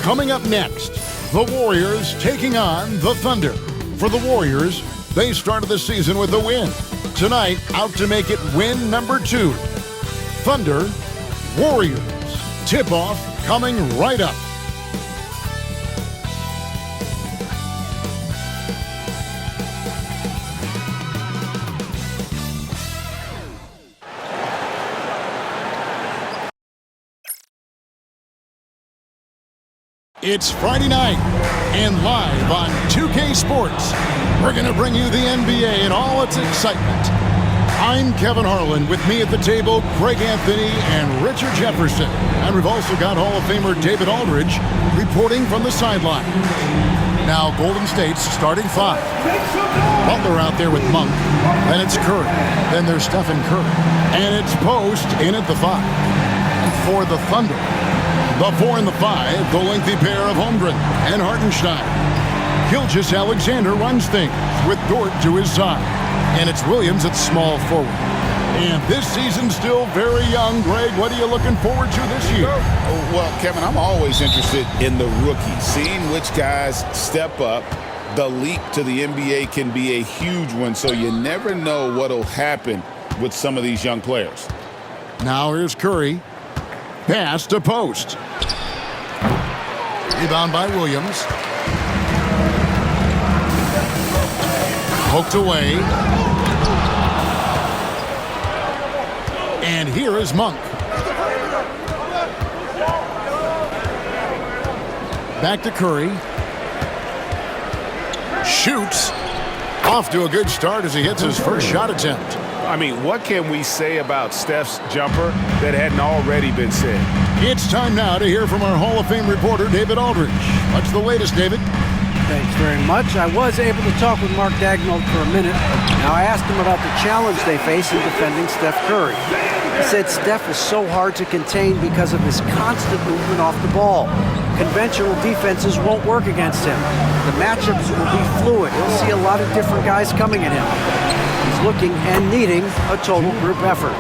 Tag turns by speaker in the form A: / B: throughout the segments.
A: Coming up next, the Warriors taking on the Thunder. For the Warriors, they started the season with a win. Tonight, out to make it win number 2. Thunder, Warriors. Tip-off coming right up. It's Friday night, and live on 2K Sports, we're going to bring you the NBA and all its excitement. I'm Kevin Harlan. With me at the table, Craig Anthony and Richard Jefferson. And we've also got Hall of Famer David Aldridge reporting from the sideline. Now, Golden State's starting 5. Butler out there with Monk. Then it's Curry. Then there's Stephen Curry. And it's Post in at the 5. And for the Thunder, the 4 and the 5, the lengthy pair of Holmgren and Hartenstein. Gilgeous-Alexander runs things with Dort to his side. And it's Williams at small forward. And this season's still very young. Greg, what are you looking forward to this year?
B: Well, Kevin, I'm always interested in the rookies, seeing which guys step up. The leap to the NBA can be a huge one, so you never know what will happen with some of these young players.
A: Now here's Curry. Pass to Post. Rebound by Williams. Poked away. And here is Monk. Back to Curry. Shoots. Off to a good start as he hits his first shot attempt.
C: I mean, what can we say about Steph's jumper that hadn't already been said?
A: It's time now to hear from our Hall of Fame reporter, David Aldridge. What's the latest, David?
D: Thanks very much. I was able to talk with Mark Daigneault for a minute. Now, I asked him about the challenge they face in defending Steph Curry. He said Steph is so hard to contain because of his constant movement off the ball. Conventional defenses won't work against him. The matchups will be fluid. He'll see a lot of different guys coming at him. He's looking and needing a total group effort.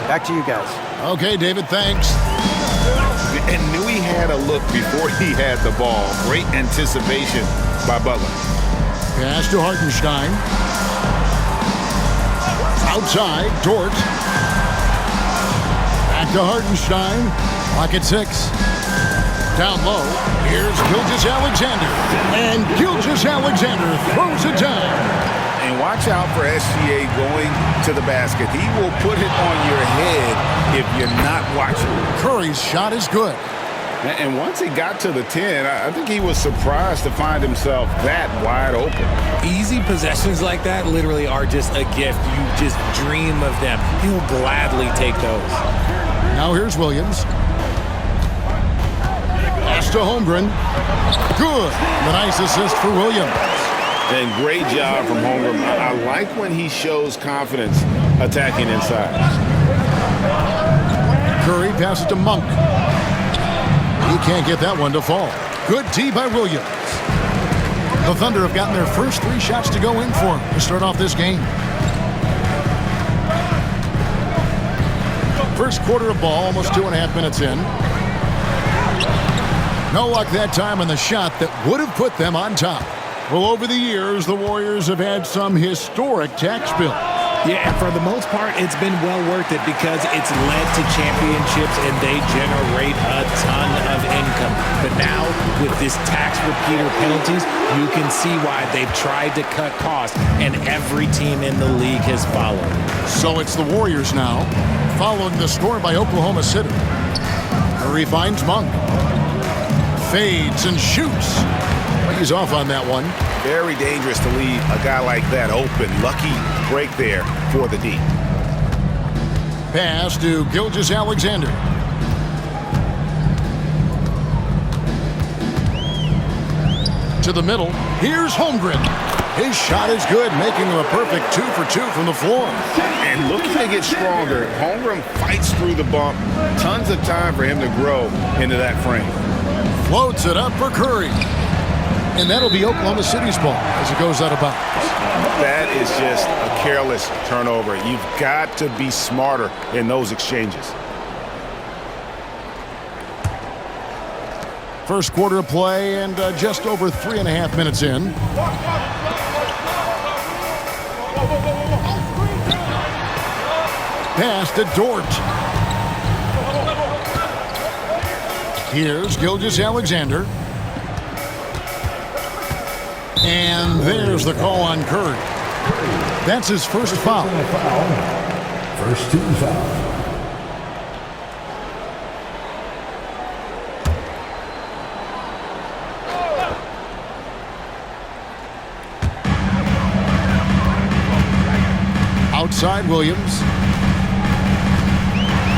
D: Back to you guys.
A: Okay, David, thanks.
B: And knew he had a look before he had the ball. Great anticipation by Butler.
A: Pass to Hartenstein. Outside, Dort. Back to Hartenstein. Clock at 6. Down low, here's Gilgeous-Alexander. And Gilgeous-Alexander throws it down.
B: And watch out for SGA going to the basket. He will put it on your head if you're not watching.
A: Curry's shot is good.
B: And once he got to the 10, I think he was surprised to find himself that wide open.
E: Easy possessions like that literally are just a gift. You just dream of them. He'll gladly take those.
A: Now here's Williams. Pass to Holmgren. Good. The nice assist for Williams.
B: And great job from Holmgren. I like when he shows confidence attacking inside.
A: Curry passes to Monk. He can't get that one to fall. Good D by Williams. The Thunder have gotten their first 3 shots to go in for him to start off this game. First quarter of ball, almost 2.5 minutes in. No luck that time on the shot that would have put them on top. Well, over the years, the Warriors have had some historic tax bills.
E: Yeah, and for the most part, it's been well worth it because it's led to championships and they generate a ton of income. But now, with this tax repeater penalties, you can see why they've tried to cut costs, and every team in the league has followed.
A: So it's the Warriors now, following the score by Oklahoma City. Curry finds Monk. Fades and shoots. He's off on that one.
B: Very dangerous to leave a guy like that open. Lucky break there for the D.
A: Pass to Gilgeous-Alexander. To the middle. Here's Holmgren. His shot is good, making him a perfect 2 for 2 from the floor.
B: And looking to get stronger, Holmgren fights through the bump. Tons of time for him to grow into that frame.
A: Floats it up for Curry. And that'll be Oklahoma City's ball as it goes out of bounds.
B: That is just a careless turnover. You've got to be smarter in those exchanges.
A: First quarter of play and just over 3.5 minutes in. Pass to Dort. Here's Gilgeous-Alexander. And there's the call on Curry. That's his first foul.
F: First team foul.
A: Outside Williams.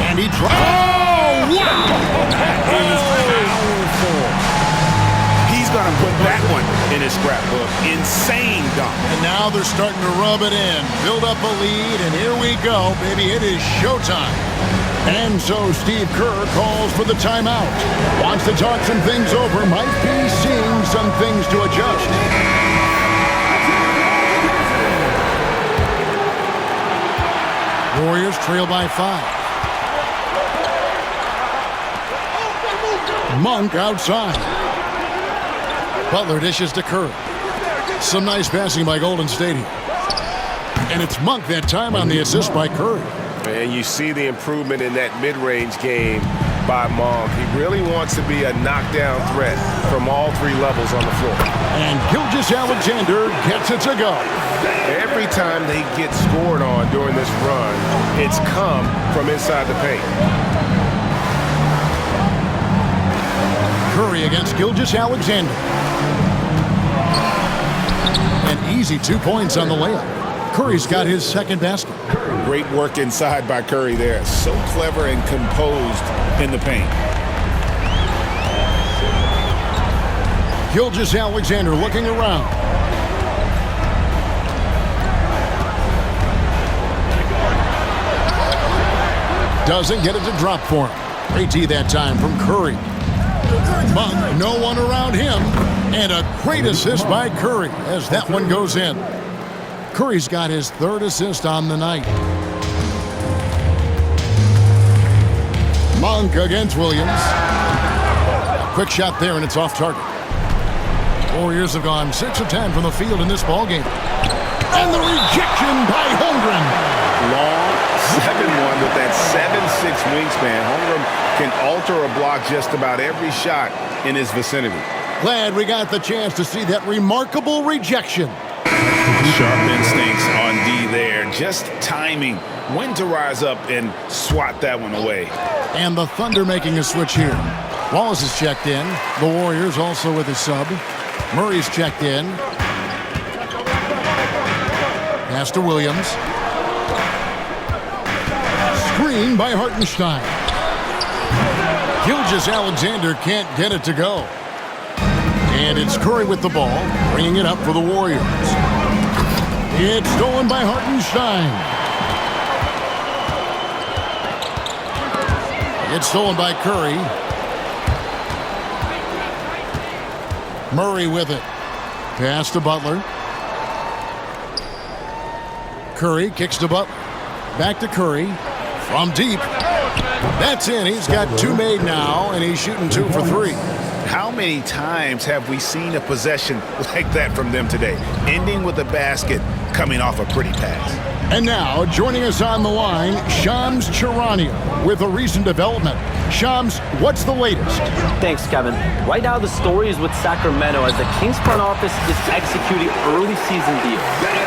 A: And he drops. Oh, wow!
C: That is powerful. He's going to put that one in his scrapbook. Insane dunk.
A: And now they're starting to rub it in. Build up a lead, and here we go, baby. It is showtime. And so Steve Kerr calls for the timeout. Wants to talk some things over. Might be seeing some things to adjust. Warriors trail by 5. Monk outside. Butler dishes to Curry. Some nice passing by Golden State here. And it's Monk that time on the assist by Curry.
C: And you see the improvement in that mid-range game by Monk. He really wants to be a knockdown threat from all 3 levels on the floor.
A: And Gilgeous-Alexander gets it to go.
C: Every time they get scored on during this run, it's come from inside the paint.
A: Curry against Gilgeous-Alexander. An easy 2 points on the layup. Curry's got his second basket.
B: Great work inside by Curry there. So clever and composed in the paint.
A: Gilgeous-Alexander looking around. Doesn't get it to drop for him. Great tee that time from Curry. Monk, no one around him. And a great assist by Curry as that one goes in. Curry's got his 3rd assist on the night. Monk against Williams. A quick shot there, and it's off target. Warriors have gone 6 of 10 from the field in this ballgame. And the rejection by Holmgren.
B: Long 7-1 with that 7'6" wingspan. Holmgren can alter a block just about every shot in his vicinity.
A: Glad we got the chance to see that remarkable rejection.
B: Sharp instincts on D there. Just timing when to rise up and swat that one away.
A: And the Thunder making a switch here. Wallace is checked in. The Warriors also with a sub. Murray's checked in. Pass to Williams. Screen by Hartenstein. Gilgeous-Alexander can't get it to go. And it's Curry with the ball, bringing it up for the Warriors. It's stolen by Hartenstein. It's stolen by Curry. Murray with it. Pass to Butler. Curry kicks to Butler. Back to Curry. From deep. That's in. He's got 2 made now, and he's shooting 2 for 3.
B: How many times have we seen a possession like that from them today? Ending with a basket, coming off a pretty pass.
A: And now, joining us on the line, Shams Charania with a recent development. Shams, what's the latest?
G: Thanks, Kevin. Right now, the story is with Sacramento as the Kings front office is executing early season deals.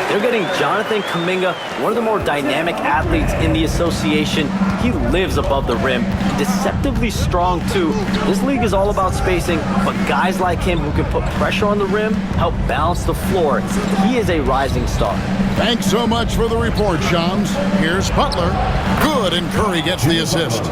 G: They're getting Jonathan Kuminga, one of the more dynamic athletes in the association. He lives above the rim, deceptively strong too. This league is all about spacing, but guys like him who can put pressure on the rim help balance the floor. He is a rising star.
A: Thanks so much for the report, Shams. Here's Butler. Good, and Curry gets the assist.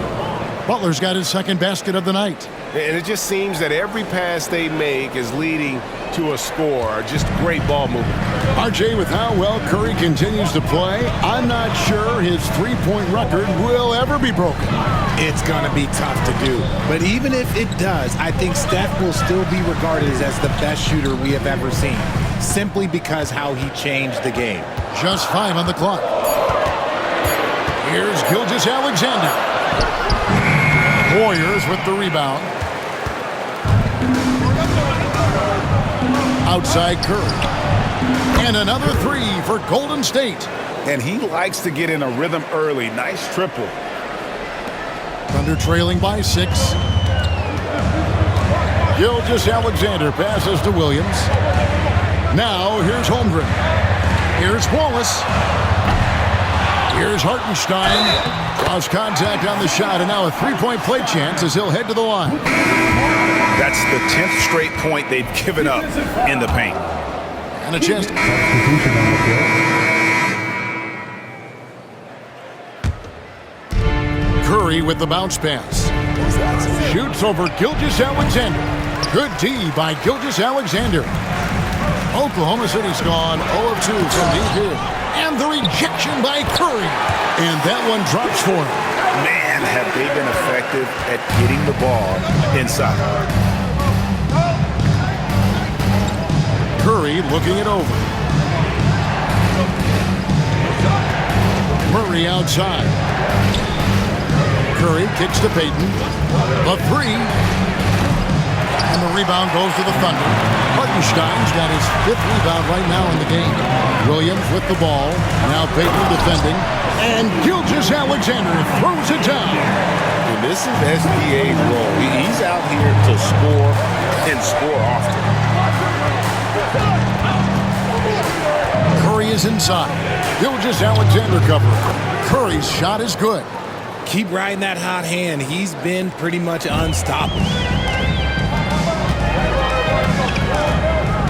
A: Butler's got his second basket of the night.
C: And it just seems that every pass they make is leading to a score. Just great ball movement.
A: RJ, with how well Curry continues to play, I'm not sure his three-point record will ever be broken.
E: It's going to be tough to do. But even if it does, I think Steph will still be regarded as the best shooter we have ever seen, simply because how he changed the game.
A: Just 5 on the clock. Here's Gilgeous-Alexander. Warriors with the rebound. Outside Curry. And another three for Golden State.
B: And he likes to get in a rhythm early. Nice triple.
A: Thunder trailing by 6. Gilgeous-Alexander passes to Williams. Now here's Holmgren. Here's Wallace. Here's Hartenstein. Draws contact on the shot, and now a three-point play chance as he'll head to the line.
B: That's the 10th straight point they've given up in the paint.
A: And a chance. Curry with the bounce pass. Shoots over Gilgeous-Alexander. Good D by Gilgeous-Alexander. Oklahoma City's gone 0 of 2 from deep here. And the rejection by Curry. And that one drops for him.
B: Man, have they been effective at getting the ball inside.
A: Curry looking it over. Murray outside. Curry kicks to Payton. A three. And the rebound goes to the Thunder. Hartenstein's got his 5th rebound right now in the game. Williams with the ball. Now Payton defending. And Gilgeous-Alexander throws it down.
B: And this is SGA's role. He's out here to score and score often.
A: Curry is inside. Gilgeous-Alexander covering. Curry's shot is good.
E: Keep riding that hot hand. He's been pretty much unstoppable.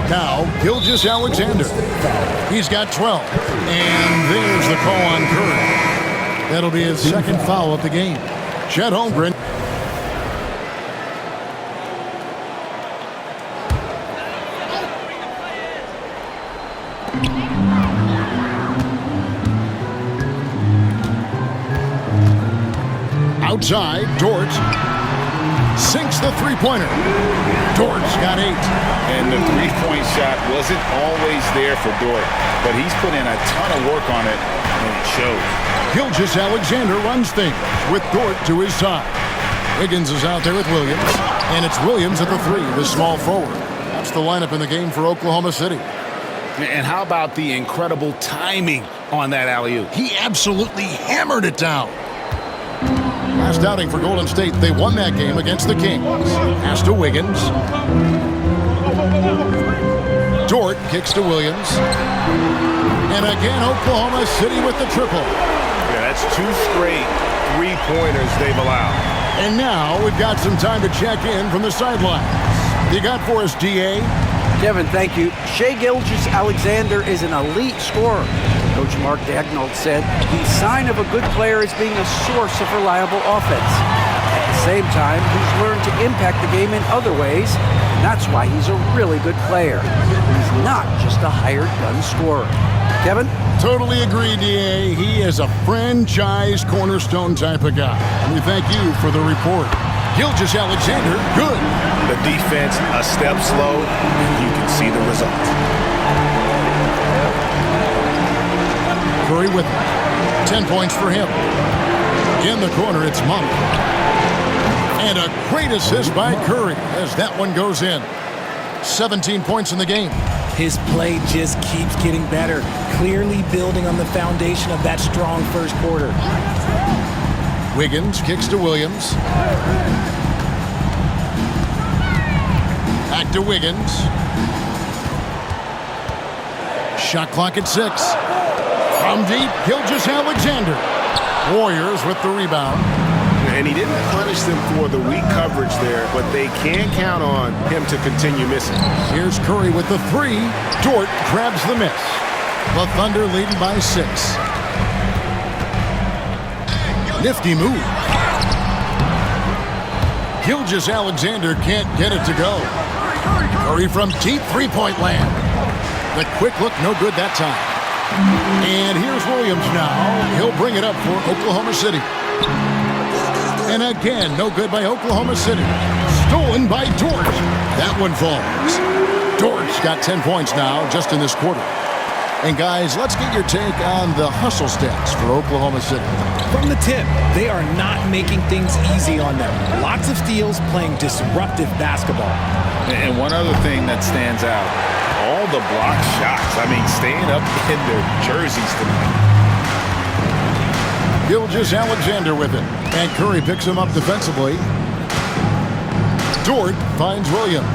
A: Now, Gilgeous-Alexander. He's got 12. And there's the call on Curry. That'll be his 2nd foul of the game. Chet Holmgren. Outside, Dort sinks the three-pointer. Dort's got 8.
B: And the three-point shot wasn't always there for Dort, but he's put in a ton of work on it, and it shows.
A: Gilgeous-Alexander runs things with Dort to his side. Wiggins is out there with Williams, and it's Williams at the 3, the small forward. That's the lineup in the game for Oklahoma City.
B: And how about the incredible timing on that alley-oop?
A: He absolutely hammered it down. Last outing for Golden State, they won that game against the Kings. Pass to Wiggins. Dort kicks to Williams. And again, Oklahoma City with the triple.
C: Yeah, that's 2 straight three-pointers they've allowed.
A: And now we've got some time to check in from the sidelines. You got for us, D.A.?
D: Kevin, thank you. Shai Gilgeous-Alexander is an elite scorer. Coach Mark Daigneault said the sign of a good player is being a source of reliable offense. At the same time, he's learned to impact the game in other ways, and that's why he's a really good player. He's not just a hired gun scorer. Kevin?
A: Totally agree, D.A. He is a franchise cornerstone type of guy. And we thank you for the report. Gilgeous-Alexander, good.
C: The defense a step slow, and you can see the result.
A: Curry with 10 points for him. In the corner, it's Monk. And a great assist by Curry as that one goes in. 17 points in the game.
E: His play just keeps getting better, clearly building on the foundation of that strong first quarter.
A: Wiggins kicks to Williams. Back to Wiggins. Shot clock at 6. From deep, Gilgeous-Alexander. Warriors with the rebound.
C: And he didn't punish them for the weak coverage there, but they can count on him to continue missing.
A: Here's Curry with the 3. Dort grabs the miss. The Thunder leading by 6. Nifty move. Gilgeous-Alexander can't get it to go. Curry from deep three-point land. The quick look, no good that time. And here's Williams now. He'll bring it up for Oklahoma City. And again, no good by Oklahoma City. Stolen by Dort. That one falls. Dort's got 10 points now just in this quarter. And guys, let's get your take on the hustle stats for Oklahoma City.
E: From the tip, they are not making things easy on them. Lots of steals, playing disruptive basketball.
B: And one other thing that stands out, all the block shots. I mean, staying up in their jerseys tonight.
A: Gilgeous-Alexander with it. And Curry picks him up defensively. Dort finds Williams.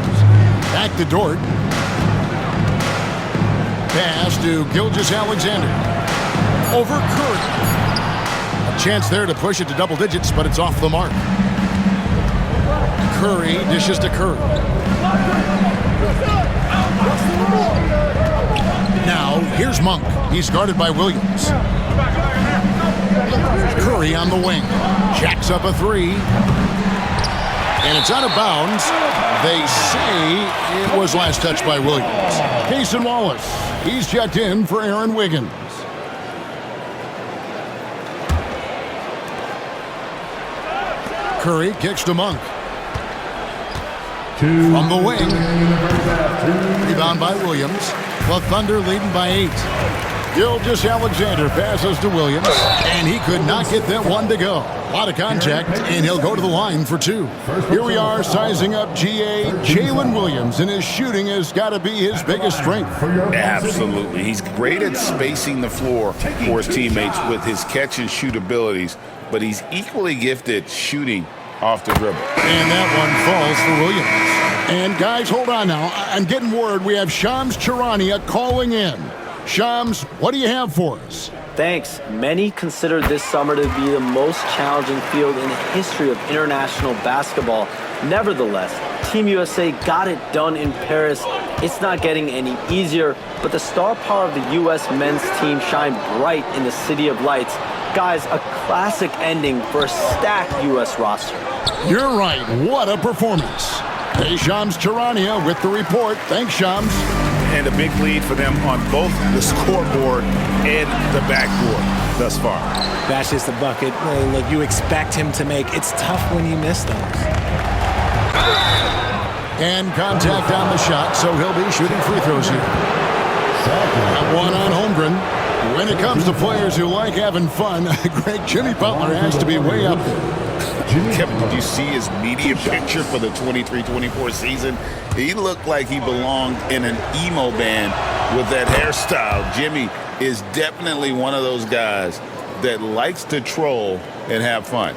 A: Back to Dort. Pass to Gilgeous-Alexander. Over Curry. A chance there to push it to double digits, but it's off the mark. Curry dishes to Curry. Now, here's Monk. He's guarded by Williams. Curry on the wing. Jacks up a three. And it's out of bounds. They say it was last touched by Williams. Cason Wallace. He's checked in for Aaron Wiggins. Curry kicks to Monk. From the wing. Rebound by Williams. The Thunder leading by 8. Gilgeous-Alexander passes to Williams, and he could not get that one to go. A lot of contact, and he'll go to the line for 2. Here we are sizing up GA. Jalen Williams, and his shooting has got to be his biggest strength.
B: Absolutely. He's great at spacing the floor for his teammates with his catch-and-shoot abilities, but he's equally gifted shooting off the dribble.
A: And that one falls for Williams. And guys, hold on now. I'm getting word we have Shams Charania calling in. Shams, what do you have for us?
G: Thanks. Many consider this summer to be the most challenging field in the history of international basketball. Nevertheless, Team USA got it done in Paris. It's not getting any easier, but the star power of the U.S. men's team shined bright in the City of Lights. Guys, a classic ending for a stacked U.S. roster.
A: You're right. What a performance. Hey, Shams Charania with the report. Thanks, Shams.
B: And a big lead for them on both the scoreboard and the backboard thus far.
E: That's just a bucket. Look, you expect him to make. It's tough when you miss those.
A: And contact on the shot, so he'll be shooting free throws here. That one on Holmgren. When it comes to players who like having fun, Greg, Jimmy Butler has to be way up there.
B: Kevin, did you see his media picture for the 23-24 season? He looked like he belonged in an emo band with that hairstyle. Jimmy is definitely one of those guys that likes to troll and have fun.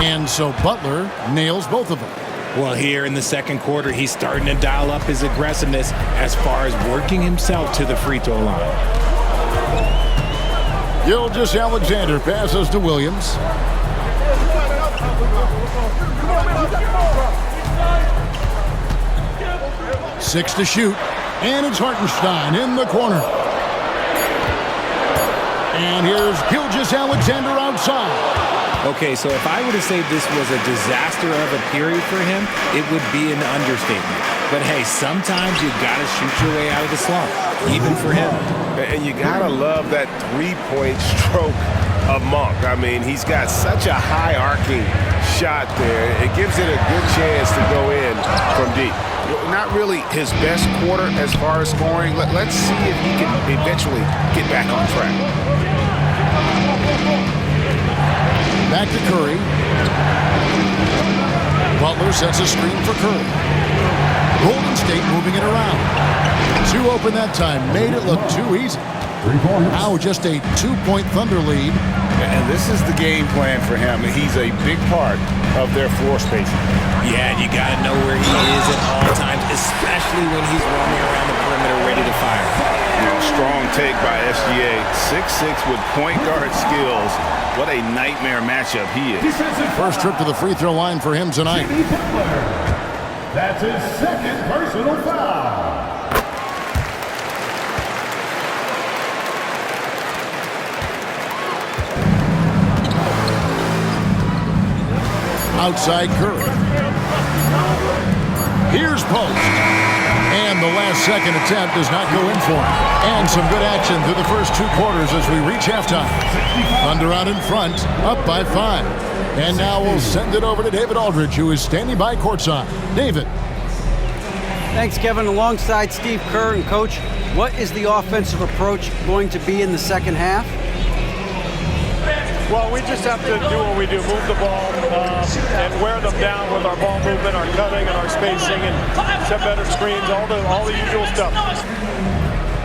A: And so Butler nails both of them.
E: Well, here in the second quarter, he's starting to dial up his aggressiveness as far as working himself to the free throw line.
A: Gilgeous-Alexander passes to Williams. Six to shoot. And it's Hartenstein in the corner. And here's Gilgeous-Alexander outside.
E: Okay, so if I were to say this was a disaster of a period for him, it would be an understatement. But hey, sometimes you gotta shoot your way out of the slump, even for him.
C: And you gotta love that three-point stroke of Monk. I mean, he's got such a high arcing shot there. It gives it a good chance to go in from deep.
B: Not really his best quarter as far as scoring. Let's see if he can eventually get back on track.
A: Back to Curry. Butler sets a screen for Curry. Golden State moving it around. 2 open that time. Made it look too easy.
F: 3 points.
A: Now just a 2-point Thunder lead.
B: And this is the game plan for him. He's a big part of their floor spacing.
E: Yeah, and you got to know where he is at all times, especially when he's roaming around the perimeter ready to fire.
B: Strong take by SGA. 6'6" with point guard skills. What a nightmare matchup he is.
A: First trip to the free throw line for him tonight.
F: That's his second personal foul.
A: Outside Curry. Here's Post. And the last second attempt does not go in for him. And some good action through the first 2 quarters as we reach halftime. Thunder out in front, up by 5. And now we'll send it over to David Aldridge, who is standing by courtside. David.
D: Thanks, Kevin. Alongside Steve Kerr and Coach, what is the offensive approach going to be in the second half?
H: Well, we just have to do what we do, move the ball and wear them down with our ball movement, our cutting, and our spacing, and set better screens, all the usual stuff.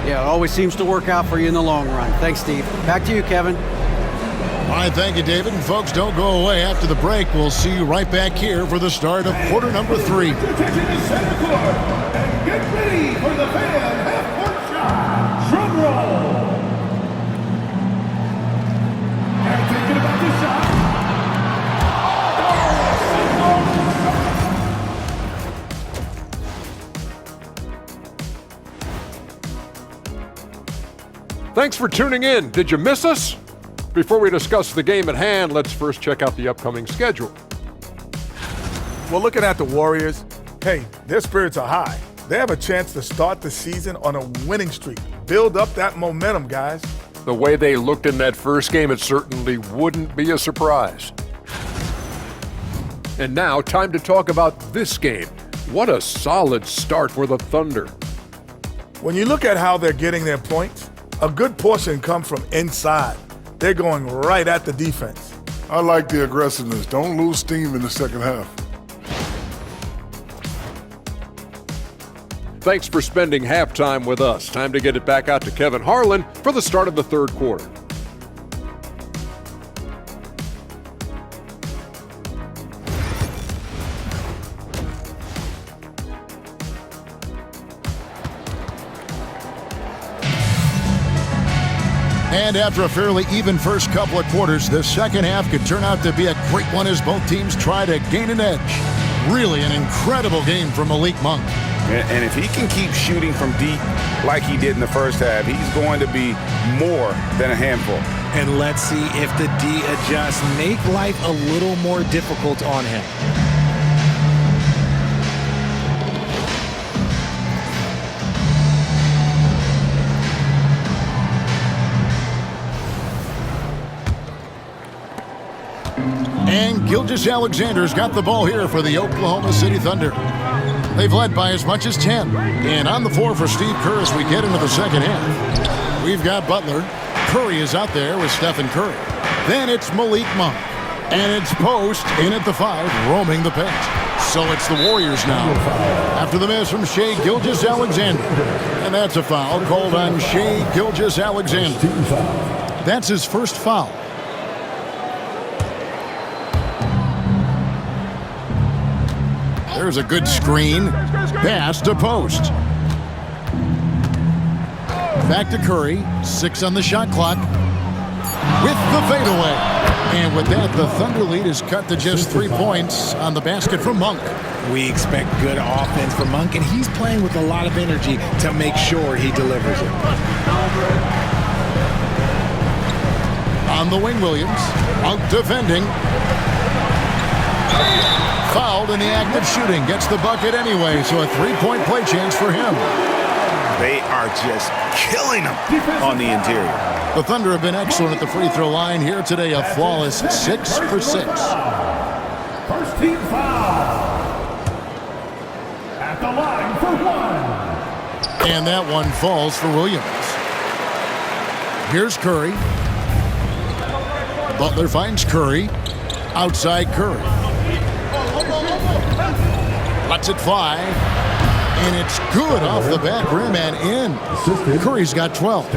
D: Yeah, it always seems to work out for you in the long run. Thanks, Steve. Back to you, Kevin.
A: All right, thank you, David. And folks, don't go away. After the break, we'll see you right back here for the start of quarter number 3.
F: To take it to center court and get ready for the fan half-court shot. Drum roll. And thinking about the shot.
I: Thanks for tuning in. Did you miss us? Before we discuss the game at hand, let's first check out the upcoming schedule.
J: Well, looking at the Warriors, hey, their spirits are high. They have a chance to start the season on a winning streak. Build up that momentum, guys.
I: The way they looked in that first game, it certainly wouldn't be a surprise. And now, time to talk about this game. What a solid start for the Thunder.
J: When you look at how they're getting their points, a good portion come from inside. They're going right at the defense.
K: I like the aggressiveness. Don't lose steam in the second half.
I: Thanks for spending halftime with us. Time to get it back out to Kevin Harlan for the start of the third quarter.
A: And after a fairly even first couple of quarters, the second half could turn out to be a great one as both teams try to gain an edge. Really an incredible game from Malik Monk.
B: And if he can keep shooting from deep like he did in the first half, he's going to be more than a handful.
E: And let's see if the D adjusts, make life a little more difficult on him.
A: And Gilgeous-Alexander's got the ball here for the Oklahoma City Thunder. They've led by as much as 10. And on the floor for Steve Kerr as we get into the second half. We've got Butler. Curry is out there with Stephen Curry. Then it's Malik Monk. And it's Post in at the 5, roaming the paint. So it's the Warriors now. After the miss from Shai Gilgeous-Alexander. And that's a foul called on Shai Gilgeous-Alexander. That's his first foul. There's a good screen. Pass to Post. Back to Curry. 6 on the shot clock. With the fadeaway. And with that, the Thunder lead is cut to just 3 points on the basket from Monk.
E: We expect good offense from Monk, and he's playing with a lot of energy to make sure he delivers it.
A: On the wing, Williams. Monk defending. Fouled in the act of shooting. Gets the bucket anyway, so a 3-point play chance for him.
B: They are just killing them on the interior.
A: The Thunder have been excellent at the free throw line here today. A flawless 6 for 6.
F: First team foul. At the line for 1.
A: And that one falls for Williams. Here's Curry. Butler finds Curry. Outside Curry. Lets it fly. And it's good off the back rim and in. Curry's got 12.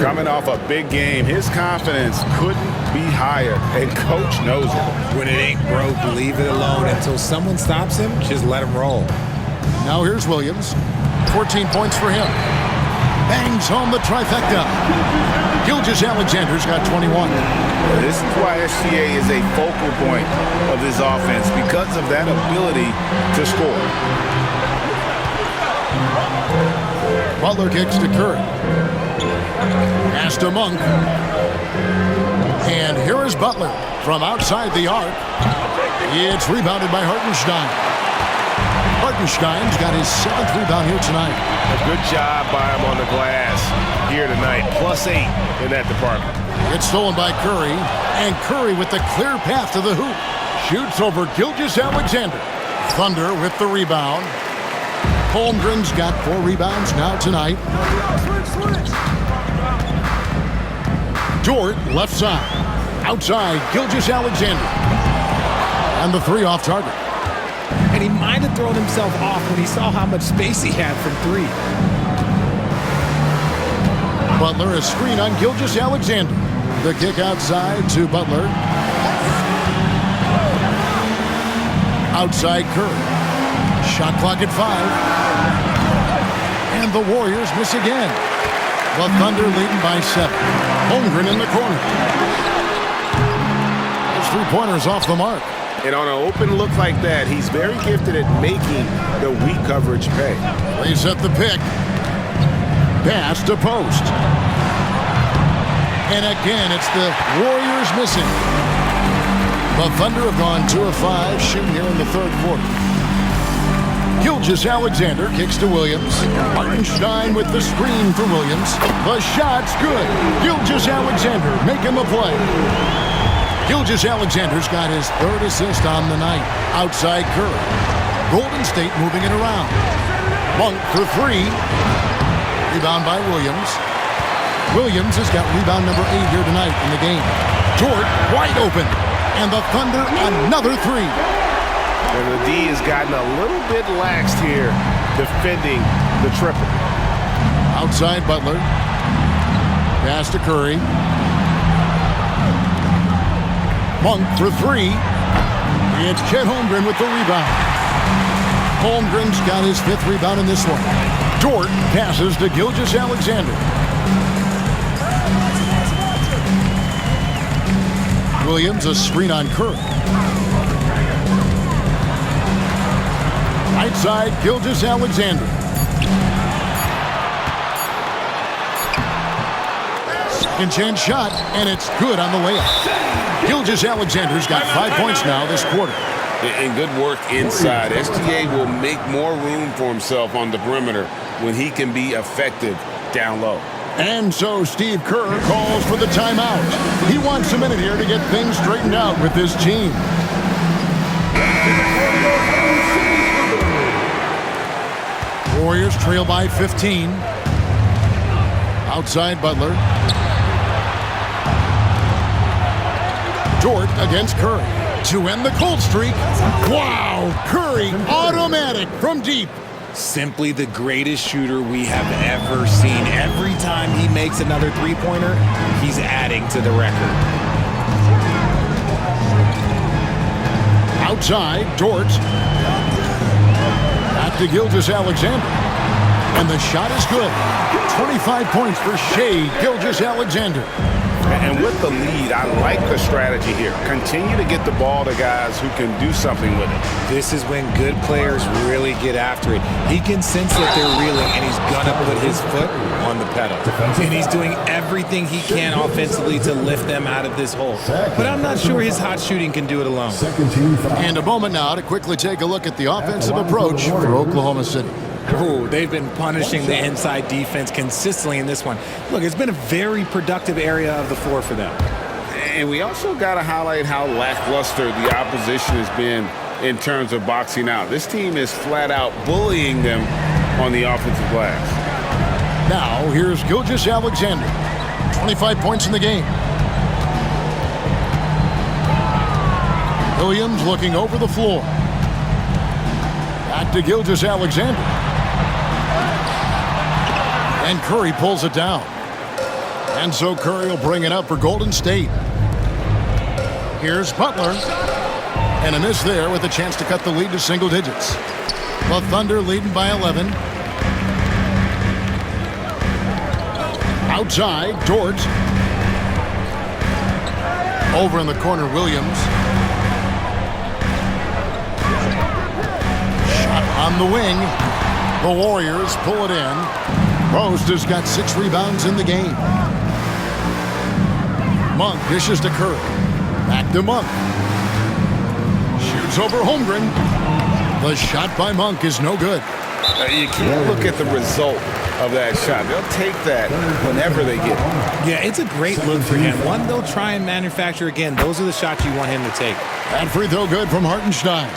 B: Coming off a big game, his confidence couldn't be higher, and Coach knows it.
E: When it ain't broke, leave it alone. Until someone stops him, just let him roll.
A: Now here's Williams. 14 points for him. Bangs home the trifecta. Gilgeous-Alexander's got 21.
B: This is why SGA is a focal point of this offense, because of that ability to score.
A: Butler kicks to Curry. Pass to Monk. And here is Butler from outside the arc. It's rebounded by Hartenstein. Hartenstein's got his 7th rebound here tonight.
C: A good job by him on the glass here tonight. +8 in that department.
A: It's stolen by Curry. And Curry with the clear path to the hoop. Shoots over Gilgeous-Alexander. Thunder with the rebound. Holmgren's got 4 rebounds now tonight. Dort left side. Outside, Gilgeous-Alexander. And the three off target.
E: And he might have thrown himself off when he saw how much space he had from three.
A: Butler, a screen on Gilgeous-Alexander. The kick outside to Butler. Outside Curry. Shot clock at 5. And the Warriors miss again. The Thunder leading by 7. Holmgren in the corner. Those three-pointers off the mark.
C: And on an open look like that, he's very gifted at making the weak coverage pay.
A: Reset the pick. Pass to post. And again, it's the Warriors missing. The Thunder have gone 2 of 5 shooting here in the third quarter. Gilgeous-Alexander kicks to Williams. Hartenstein with the screen for Williams. The shot's good. Gilgeous-Alexander making the play. Gilgeous-Alexander's got his third assist on the night. Outside Curry. Golden State moving it around. Monk for 3. Rebound by Williams. Williams has got rebound number 8 here tonight in the game. Dort wide open. And the Thunder another 3.
C: And the D has gotten a little bit laxed here defending the triple.
A: Outside Butler. Pass to Curry. Monk for 3. It's Chet Holmgren with the rebound. Holmgren's got his 5th rebound in this one. Dort passes to Gilgeous-Alexander. Williams, a screen on Curry. Right side, Gilgeous-Alexander. Second chance shot, and it's good on the layup. Gilgeous-Alexander's got 5 points now this quarter.
B: And good work inside. SGA will make more room for himself on the perimeter when he can be effective down low.
A: And so Steve Kerr calls for the timeout. He wants a minute here to get things straightened out with this team. Warriors trail by 15. Outside Butler. Dort against Curry to end the cold streak. Wow, Curry automatic from deep.
E: Simply the greatest shooter we have ever seen. Every time he makes another three-pointer, he's adding to the record.
A: Outside, Dort. Back to Gilgeous-Alexander. And the shot is good. 25 points for Shai Gilgeous-Alexander.
C: And with the lead, I like the strategy here. Continue to get the ball to guys who can do something with it.
E: This is when good players really get after it. He can sense that they're reeling, and he's going to put his foot on the pedal. And he's doing everything he can offensively to lift them out of this hole. But I'm not sure his hot shooting can do it alone.
A: And a moment now to quickly take a look at the offensive approach for Oklahoma City.
E: Oh, they've been punishing the inside defense consistently in this one. Look, it's been a very productive area of the floor for them.
B: And we also got to highlight how lackluster the opposition has been in terms of boxing out. This team is flat out bullying them on the offensive glass.
A: Now, here's Gilgeous-Alexander. 25 points in the game. Williams looking over the floor. Back to Gilgeous-Alexander. And Curry pulls it down. And so Curry will bring it up for Golden State. Here's Butler. And a miss there with a chance to cut the lead to single digits. The Thunder leading by 11. Outside, Dort. Over in the corner, Williams. Shot on the wing. The Warriors pull it in. Post has got 6 rebounds in the game. Monk dishes to Curry. Back to Monk. Shoots over Holmgren. The shot by Monk is no good.
B: You can't look at the result of that shot. They'll take that whenever they get it.
E: Yeah, it's a great look for him. One they'll try and manufacture again. Those are the shots you want him to take.
A: And free throw good from Hartenstein.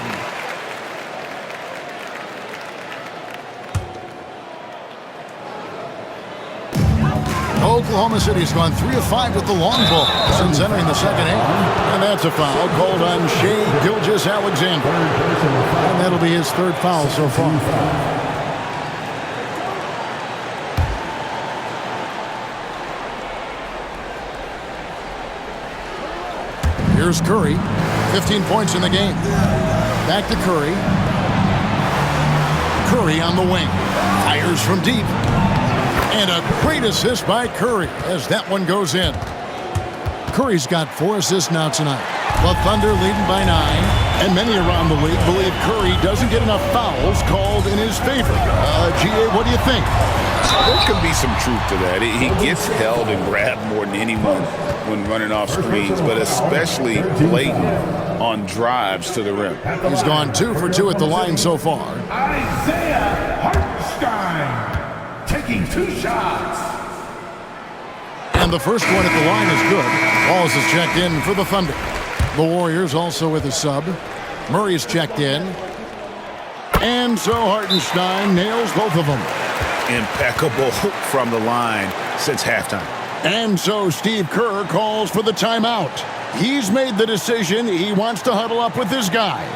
A: Oklahoma City's gone 3 of 5 with the long ball since entering the second half. And that's a foul called on Shai Gilgeous-Alexander. And that'll be his 3rd foul so far. Here's Curry. 15 points in the game. Back to Curry. Curry on the wing. Fires from deep. And a great assist by Curry as that one goes in. Curry's got 4 assists now tonight. The Thunder leading by 9. And many around the league believe Curry doesn't get enough fouls called in his favor. G.A., what do you think?
B: There could be some truth to that. He gets held and grabbed more than anyone when running off screens, but especially blatant on drives to the rim.
A: He's gone 2 for 2 at the line so far.
F: Isaiah Hartenstein taking 2 shots.
A: And the first one at the line is good. Walls is checked in for the Thunder. The Warriors also with a sub. Murray's checked in. And so Hartenstein nails both of them.
B: Impeccable from the line since halftime.
A: And so Steve Kerr calls for the timeout. He's made the decision. He wants to huddle up with his guys.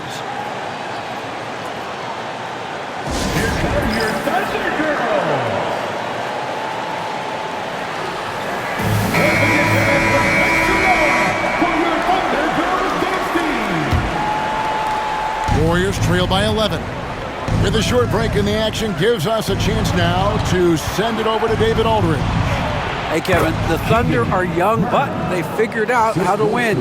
F: Here come your Thunder girls.
A: Warriors trail by 11. With a short break in the action gives us a chance now to send it over to David Aldridge.
D: Hey, Kevin, the Thunder are young, but they figured out how to win.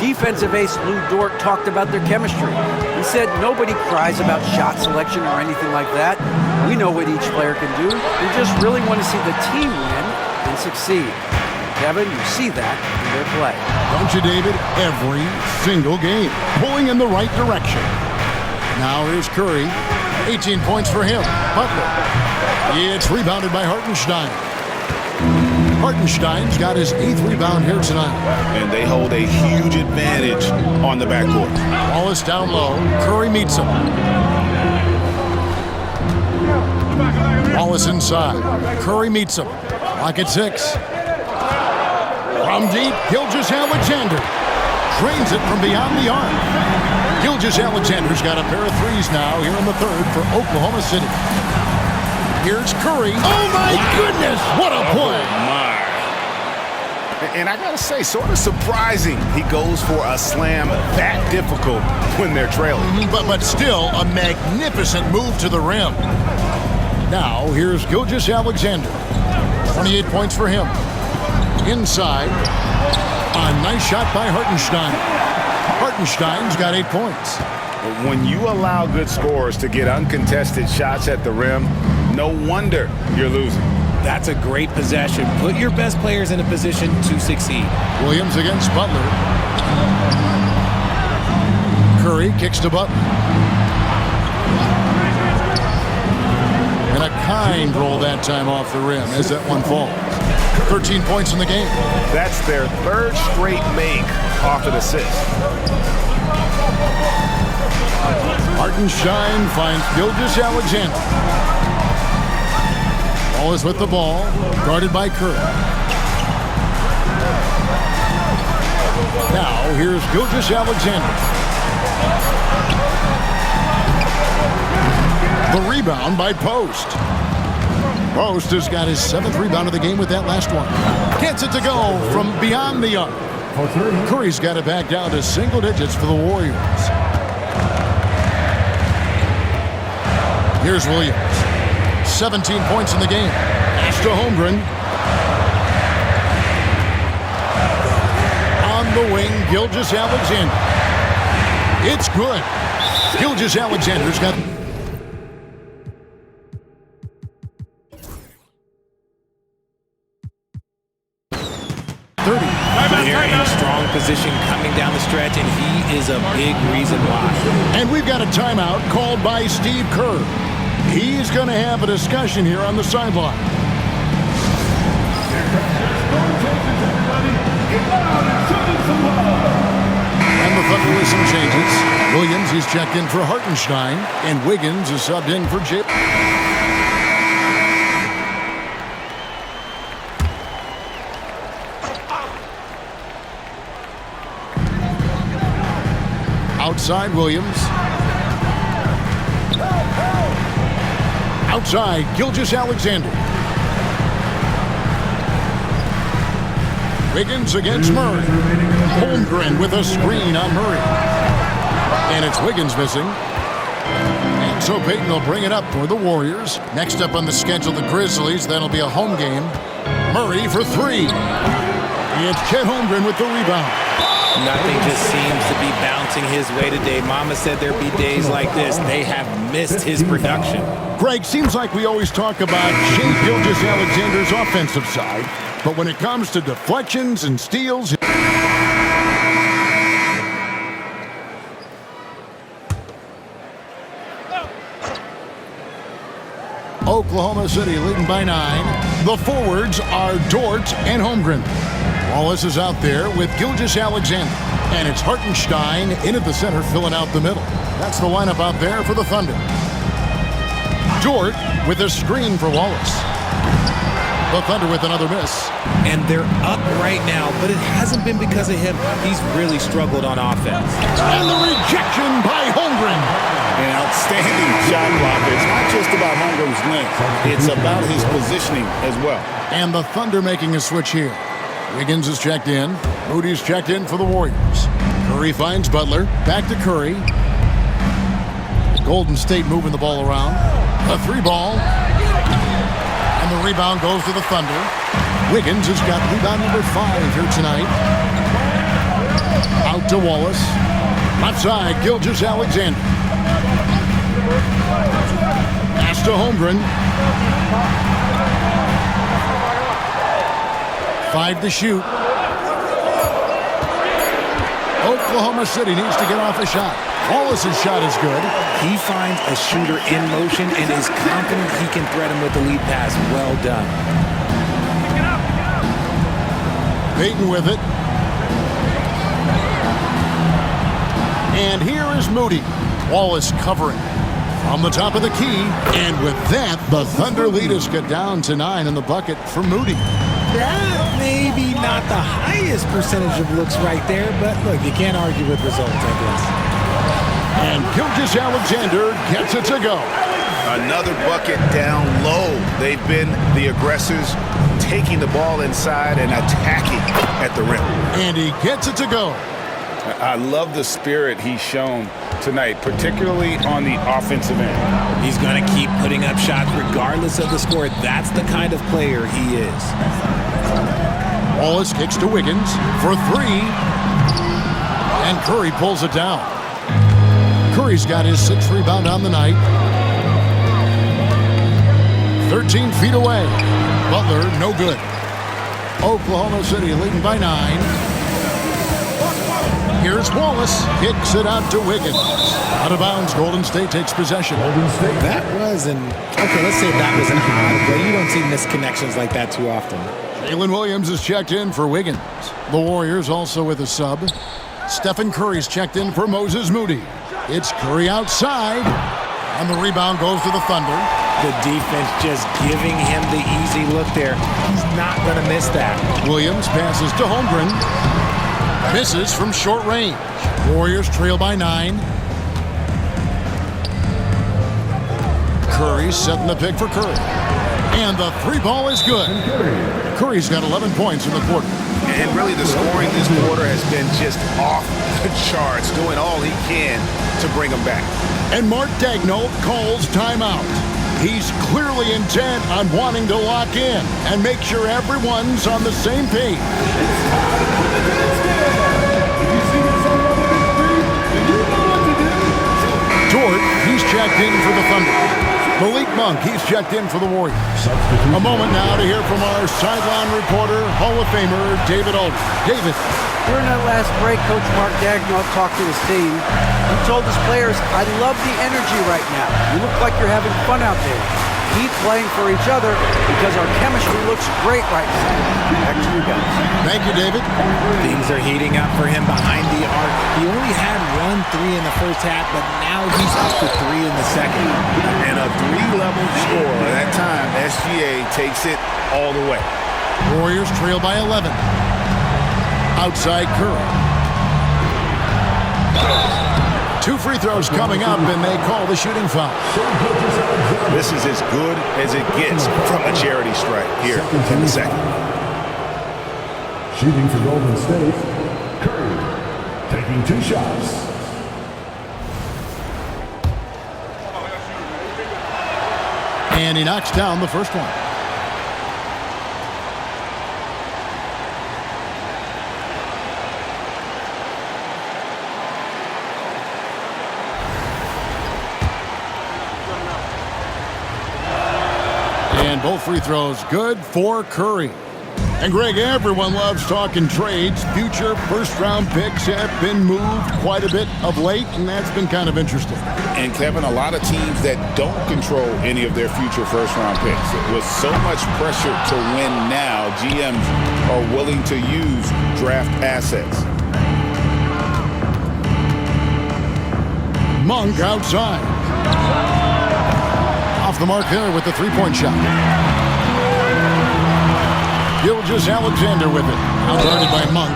D: Defensive ace Lou Dort talked about their chemistry. He said nobody cries about shot selection or anything like that. We know what each player can do. We just really want to see the team win and succeed. Kevin, you see that in their play.
A: Don't you, David? Every single game. Pulling in the right direction. Now here's Curry. 18 points for him. Butler. It's rebounded by Hartenstein. Hartenstein's got his 8th rebound here tonight.
B: And they hold a huge advantage on the backcourt.
A: Wallace down low. Curry meets him. Wallace inside. Curry meets him. Lock at 6. From deep, Gilgeous-Alexander drains it from beyond the arc. Gilgeous-Alexander's got a pair of threes now here in the 3rd for Oklahoma City. Here's Curry. Oh, my goodness! What a play!
B: And I gotta say, sort of surprising he goes for a slam that difficult when they're trailing.
A: But still, a magnificent move to the rim. Now, here's Gilgeous-Alexander. 28 points for him. Inside. A nice shot by Hartenstein. Hartenstein's got 8 points.
B: When you allow good scorers to get uncontested shots at the rim, no wonder you're losing.
E: That's a great possession. Put your best players in a position to succeed.
A: Williams against Butler. Curry kicks to Butler. And a kind roll that time off the rim as that one falls. 13 points in the game.
C: That's their 3rd straight make off an assist.
A: Hartenstein finds Gilgeous-Alexander. Wallace with the ball, guarded by Curry. Now, here's Gilgeous-Alexander. The rebound by Post. Post has got his 7th rebound of the game with that last one. Gets it to go from beyond the arc. Curry's got it back down to single digits for the Warriors. Here's Williams. 17 points in the game. Pass to Holmgren. On the wing, Gilgeous-Alexander. It's good. Gilgeous-Alexander's got...
E: They're in strong position coming down the stretch, and he is a big reason why.
A: And we've got a timeout called by Steve Kerr. He's going to have a discussion here on the sideline. And the Thunder with some changes. Williams, he's checked in for Hartenstein, and Wiggins is subbed in for Jalen. Outside Williams. Outside Gilgeous-Alexander. Wiggins against Murray. Holmgren with a screen on Murray. And it's Wiggins missing. And so Payton will bring it up for the Warriors. Next up on the schedule, the Grizzlies. That'll be a home game. Murray for three. And Chet Holmgren with the rebound.
E: Nothing just seems to be bouncing his way today. Mama said there'd be days like this. They have missed his production.
A: Greg, seems like we always talk about Shai Gilgeous-Alexander's offensive side, but when it comes to deflections and steals... Oklahoma City leading by 9. The forwards are Dort and Holmgren. Wallace is out there with Gilgeous-Alexander. And it's Hartenstein in at the center, filling out the middle. That's the lineup out there for the Thunder. Dort with a screen for Wallace. The Thunder with another miss.
E: And they're up right now, but it hasn't been because of him. He's really struggled on offense.
A: And the rejection by Holmgren.
B: An outstanding shot blocker. It's not just about Holmgren's length. It's about his positioning as well.
A: And the Thunder making a switch here. Wiggins is checked in. Moody's checked in for the Warriors. Curry finds Butler. Back to Curry. Golden State moving the ball around. A three ball. And the rebound goes to the Thunder. Wiggins has got rebound number 5 here tonight. Out to Wallace. Left side, Gilgeous-Alexander. Pass to Holmgren. 5 to shoot. Oklahoma City needs to get off a shot. Wallace's shot is good.
E: He finds a shooter in motion and is confident he can thread him with the lead pass. Well done.
A: Payton with it. And here is Moody. Wallace covering from the top of the key. And with that, the Thunder lead has got down to 9 in the bucket for Moody.
E: That maybe not the highest percentage of looks right there, but look, you can't argue with results, I guess.
A: And Gilgeous-Alexander gets it to go.
B: Another bucket down low. They've been the aggressors, taking the ball inside and attacking at the rim.
A: And he gets it to go.
B: I love the spirit he's shown tonight, particularly on the offensive end.
E: He's going to keep putting up shots regardless of the score. That's the kind of player he is.
A: Wallace kicks to Wiggins for 3. And Curry pulls it down. Curry's got his 6th rebound on the night. 13 feet away. Butler, no good. Oklahoma City leading by 9. Here's Wallace. Kicks it out to Wiggins. Out of bounds. Golden State takes possession.
E: That was let's say that was an odd play. You don't see misconnections like that too often.
A: Jalen Williams is checked in for Wiggins. The Warriors also with a sub. Stephen Curry's checked in for Moses Moody. It's Curry outside. And the rebound goes to the Thunder.
E: The defense just giving him the easy look there. He's not going to miss that.
A: Williams passes to Holmgren. Misses from short range. Warriors trail by 9. Curry setting the pick for Curry. And the 3 ball is good. Curry's got 11 points in the quarter.
B: And really the scoring this quarter has been just off the charts, doing all he can to bring them back.
A: And Mark Daigneault calls timeout. He's clearly intent on wanting to lock in and make sure everyone's on the same page. Dort, he's checked in for the Thunder. Malik Monk, he's checked in for the Warriors. A moment now to hear from our sideline reporter, Hall of Famer David Aldridge. David.
D: During that last break, Coach Mark Daigneault talked to his team. He told his players, I love the energy right now. You look like you're having fun out there. Keep playing for each other because our chemistry looks great right now. Back to you guys.
A: Thank you, David.
E: Things are heating up for him behind the arc. He only had 1 3 in the first half, but now he's up to 3 in the second.
B: And a 3-level score. That time, SGA takes it all the way.
A: Warriors trail by 11. Outside Curry. 2 free throws coming up, and they call the shooting foul.
C: This is as good as it gets from a charity strike here in the second.
F: Shooting for Golden State, Curry taking 2 shots.
A: And he knocks down the first one. And both free throws good for Curry. And Greg, everyone loves talking trades. Future first-round picks have been moved quite a bit of late, and that's been kind of interesting.
B: And, Kevin, a lot of teams that don't control any of their future first-round picks. With so much pressure to win now, GMs are willing to use draft assets.
A: Monk outside. Off the mark there with the three-point shot. Gilgeous-Alexander with it. Outguarded by Monk.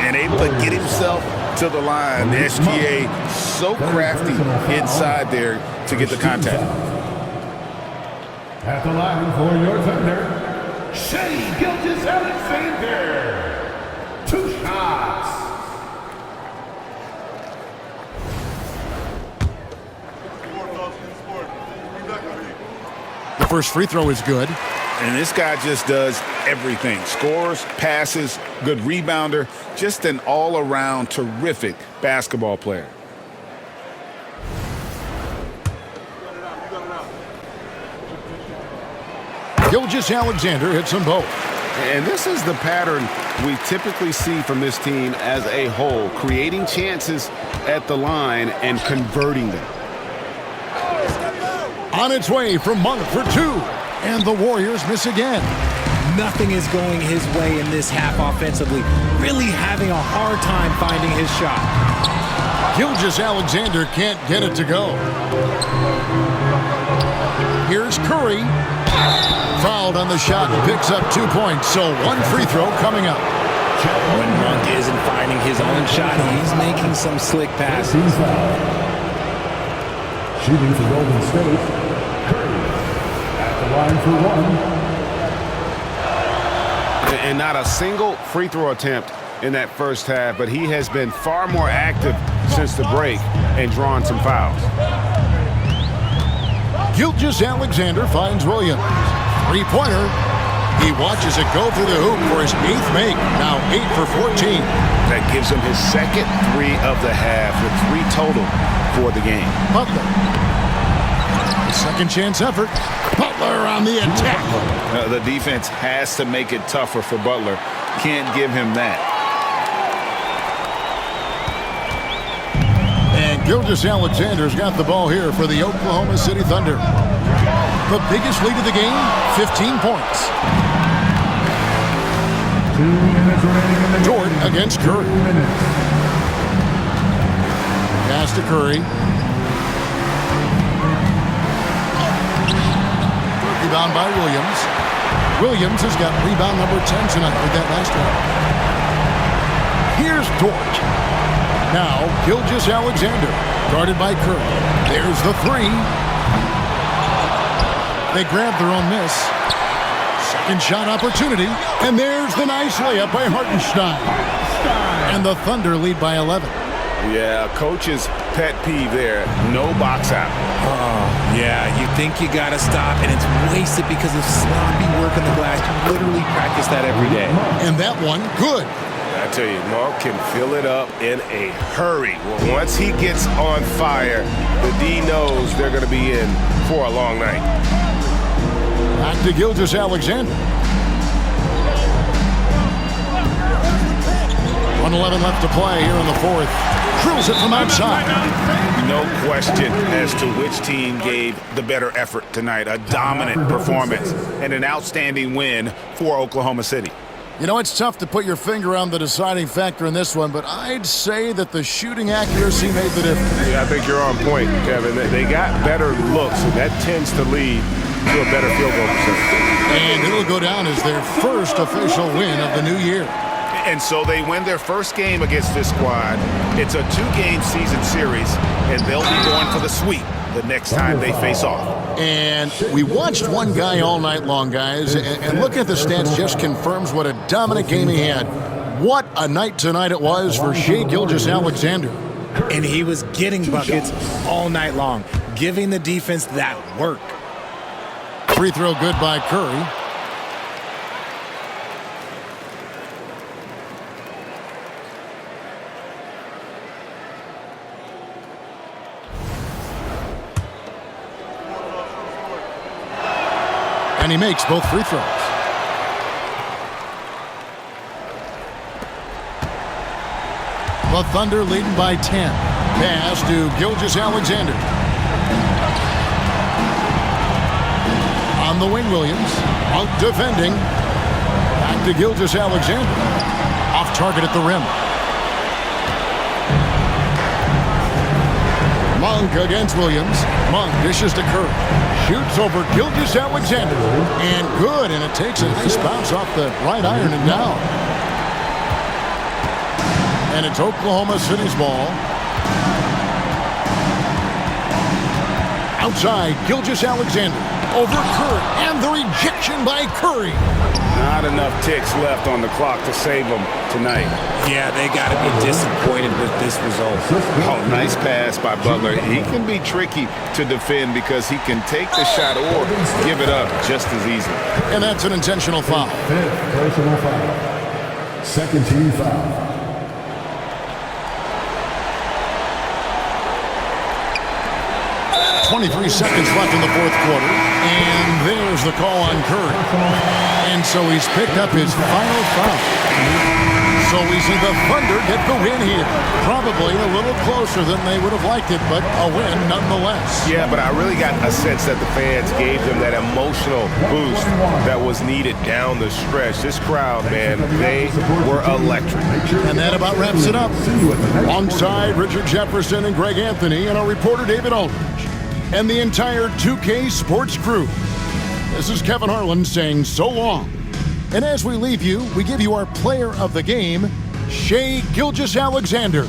B: And able to get himself to the line. The SGA so crafty inside there to get the contact.
F: At the line for your Thunder, Shai Gilgeous-Alexander. 2 shots.
A: The first free throw is good.
B: And this guy just does everything. Scores, passes, good rebounder. Just an all-around terrific basketball player.
A: Gilgeous-Alexander hits them both.
C: And this is the pattern we typically see from this team as a whole, creating chances at the line and converting them.
A: On its way from Monk for 2. And the Warriors miss again.
E: Nothing is going his way in this half offensively. Really having a hard time finding his shot.
A: Gilgeous-Alexander can't get it to go. Here's Curry. Fouled on the shot, picks up 2 points, so 1 free throw coming up.
E: When Monk isn't finding his own shot, he's making some slick passes.
F: Shooting for Golden State, Curry at the line for 1.
C: And not a single free throw attempt in that first half, but he has been far more active since the break and drawn some fouls.
A: Gilgeous-Alexander finds Williams. Three-pointer. He watches it go through the hoop for his 8th make. Now 8 for 14.
C: That gives him his second 3 of the half with 3 total for the game.
A: Butler. Second chance effort. Butler on the attack.
B: The defense has to make it tougher for Butler. Can't give him that.
A: And Gilgeous-Alexander's got the ball here for the Oklahoma City Thunder. The biggest lead of the game, 15 points.
F: 2 minutes remaining in the
A: Jordan against Curry.
F: 2 minutes.
A: Pass to Curry. Rebound by Williams. Williams has got rebound number 10 tonight with that last one. Here's Dort. Now Gilgeous-Alexander, guarded by Curry. There's the 3. They grab their own miss. Second shot opportunity. And there's the nice layup by Hartenstein. And the Thunder lead by 11.
C: Yeah, coach's pet peeve there. No box out.
E: Yeah, you think you got to stop, and it's wasted because of sloppy work on the glass. You literally practice that every day.
A: And that one, good.
C: I tell you, Monk can fill it up in a hurry. Well, once he gets on fire, the D knows they're going to be in for a long night.
A: Back to Gilgeous-Alexander. 1:11 left to play here in the 4th. Drills it from outside.
B: No question as to which team gave the better effort tonight. A dominant performance and an outstanding win for Oklahoma City.
A: You know, it's tough to put your finger on the deciding factor in this one, but I'd say that the shooting accuracy made the difference.
C: Yeah, I think you're on point, Kevin. They got better looks, and that tends to lead to a better field goal percentage.
A: And it'll go down as their first official win of the new year.
B: And so they win their first game against this squad. It's a 2-game season series, and they'll be going for the sweep the next time they face off.
A: And we watched one guy all night long, guys, and looking at the stats just confirms what a dominant game he had. What a night tonight it was for Shai Gilgeous-Alexander.
E: And he was getting buckets all night long, giving the defense that work.
A: Free throw good by Curry. And he makes both free throws. The Thunder leading by 10. Pass to Gilgeous-Alexander. On the wing, Williams. Out defending. Back to Gilgeous-Alexander. Off target at the rim. Monk against Williams. Monk dishes to Curry. Shoots over Gilgeous-Alexander. And good, and it takes a nice bounce off the right iron and down. And it's Oklahoma City's ball. Outside, Gilgeous-Alexander. Over Curry. And the rejection by Curry.
C: Not enough ticks left on the clock to save them tonight.
E: Yeah, they got to be disappointed with this result.
B: Oh, nice pass by Butler. He can be tricky to defend because he can take the shot or give it up just as easily.
A: And that's an intentional foul.
F: Fifth personal foul. Second team foul.
A: 23 seconds left in the fourth quarter. And there's the call on Curry. And so he's picked up his final foul. So we see the Thunder get the win here. Probably a little closer than they would have liked it, but a win nonetheless.
C: Yeah, but I really got a sense that the fans gave them that emotional boost that was needed down the stretch. This crowd, man, they were electric.
A: And that about wraps it up. Alongside Richard Jefferson and Greg Anthony and our reporter David Aldridge and the entire 2K Sports crew. This is Kevin Harlan saying so long. And as we leave you, we give you our player of the game, Shai Gilgeous-Alexander.